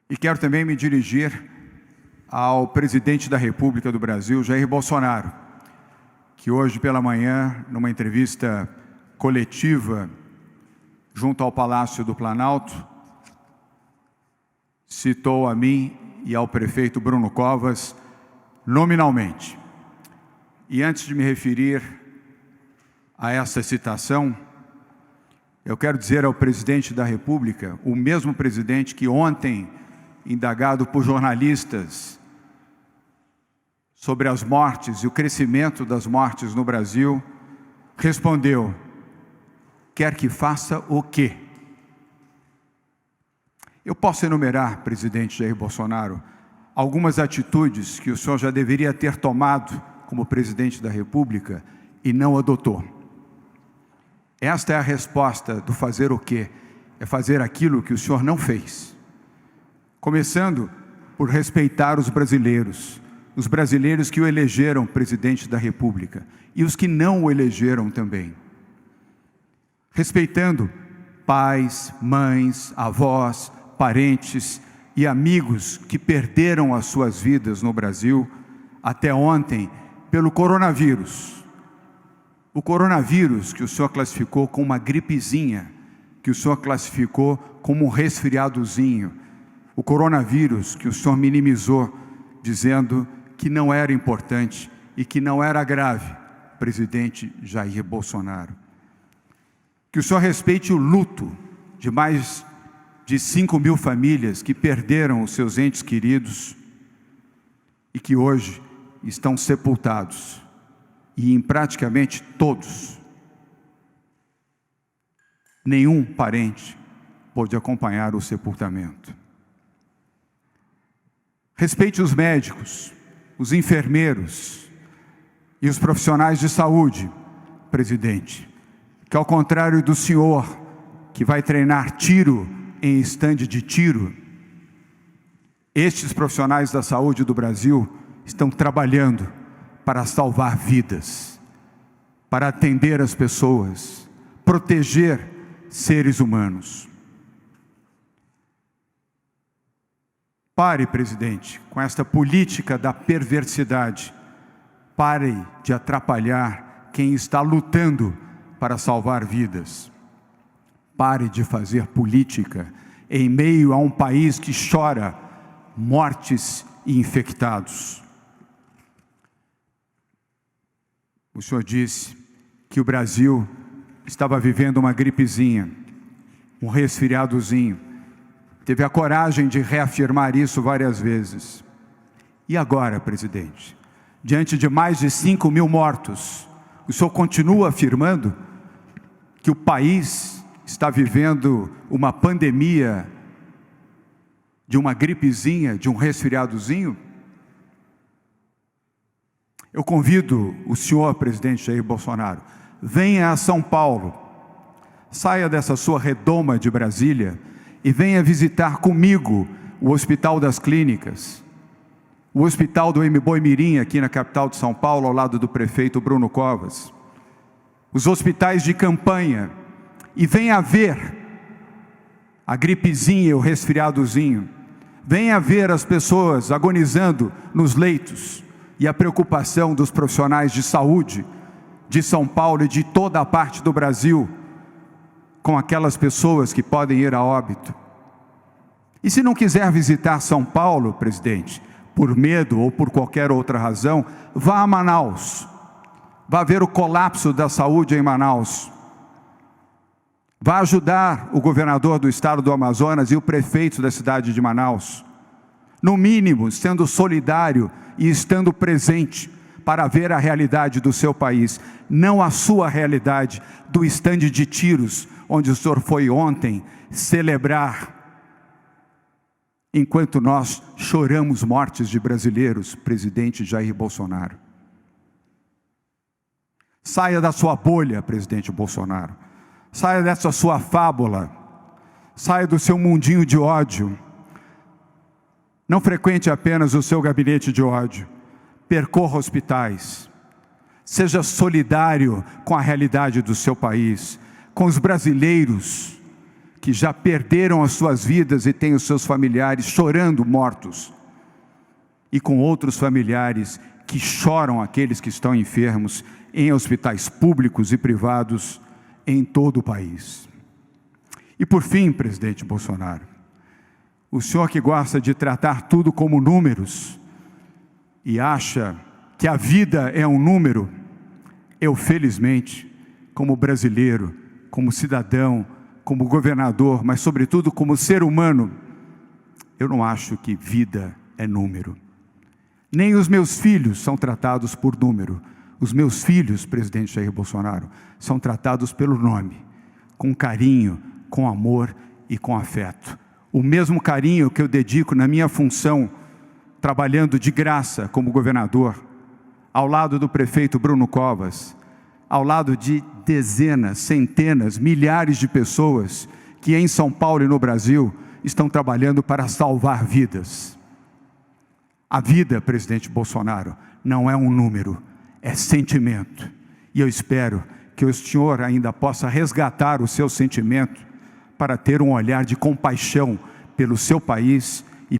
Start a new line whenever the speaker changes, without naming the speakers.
E quero também me dirigir ao presidente da República do Brasil, Jair Bolsonaro, que hoje pela manhã, numa entrevista coletiva junto ao Palácio do Planalto, citou a mim e ao prefeito Bruno Covas nominalmente. E antes de me referir a essa citação, eu quero dizer ao presidente da República, o mesmo presidente que ontem, indagado por jornalistas sobre as mortes e o crescimento das mortes no Brasil, respondeu: quer que faça o quê? Eu posso enumerar, presidente Jair Bolsonaro, algumas atitudes que o senhor já deveria ter tomado como presidente da República e não adotou. Esta é a resposta do fazer o quê? É fazer aquilo que o senhor não fez. Começando por respeitar os brasileiros que o elegeram presidente da República e os que não o elegeram também. Respeitando pais, mães, avós, parentes e amigos que perderam as suas vidas no Brasil até ontem pelo coronavírus. O coronavírus que o senhor classificou como uma gripezinha, que o senhor classificou como um resfriadozinho, o coronavírus que o senhor minimizou, dizendo que não era importante e que não era grave, presidente Jair Bolsonaro. Que o senhor respeite o luto de mais de 5.000 famílias que perderam os seus entes queridos e que hoje estão sepultados, e em praticamente todos, nenhum parente pôde acompanhar o sepultamento. Respeite os médicos, os enfermeiros e os profissionais de saúde, presidente, que ao contrário do senhor, que vai treinar tiro em estande de tiro, estes profissionais da saúde do Brasil estão trabalhando para salvar vidas, para atender as pessoas, proteger seres humanos. Pare, presidente, com esta política da perversidade. Pare de atrapalhar quem está lutando para salvar vidas. Pare de fazer política em meio a um país que chora mortes e infectados. O senhor disse que o Brasil estava vivendo uma gripezinha, um resfriadozinho. Teve a coragem de reafirmar isso várias vezes. E agora, presidente, diante de mais de 5.000 mortos, o senhor continua afirmando que o país está vivendo uma pandemia de uma gripezinha, de um resfriadozinho? Eu convido o senhor, presidente Jair Bolsonaro, venha a São Paulo, saia dessa sua redoma de Brasília e venha visitar comigo o Hospital das Clínicas, o Hospital do Boimirim, aqui na capital de São Paulo, ao lado do prefeito Bruno Covas, os hospitais de campanha, e venha ver a gripezinha e o resfriadozinho, venha ver as pessoas agonizando nos leitos e a preocupação dos profissionais de saúde de São Paulo e de toda a parte do Brasil com aquelas pessoas que podem ir a óbito. E se não quiser visitar São Paulo, presidente, por medo ou por qualquer outra razão, vá a Manaus, vá ver o colapso da saúde em Manaus, vá ajudar o governador do estado do Amazonas e o prefeito da cidade de Manaus, no mínimo sendo solidário e estando presente para ver a realidade do seu país, não a sua realidade do estande de tiros, onde o senhor foi ontem celebrar, enquanto nós choramos mortes de brasileiros, presidente Jair Bolsonaro. Saia da sua bolha, presidente Bolsonaro. Saia dessa sua fábula. Saia do seu mundinho de ódio. Não frequente apenas o seu gabinete de ódio. Percorra hospitais. Seja solidário com a realidade do seu país, com os brasileiros que já perderam as suas vidas e têm os seus familiares chorando mortos, e com outros familiares que choram aqueles que estão enfermos em hospitais públicos e privados em todo o país. E por fim, presidente Bolsonaro, o senhor que gosta de tratar tudo como números e acha que a vida é um número, eu felizmente, como brasileiro, como cidadão, como governador, mas sobretudo como ser humano, eu não acho que vida é número. Nem os meus filhos são tratados por número. Os meus filhos, presidente Jair Bolsonaro, são tratados pelo nome, com carinho, com amor e com afeto. O mesmo carinho que eu dedico na minha função, trabalhando de graça como governador, ao lado do prefeito Bruno Covas, ao lado de dezenas, centenas, milhares de pessoas que em São Paulo e no Brasil estão trabalhando para salvar vidas. A vida, presidente Bolsonaro, não é um número, é sentimento. E eu espero que o senhor ainda possa resgatar o seu sentimento para ter um olhar de compaixão pelo seu país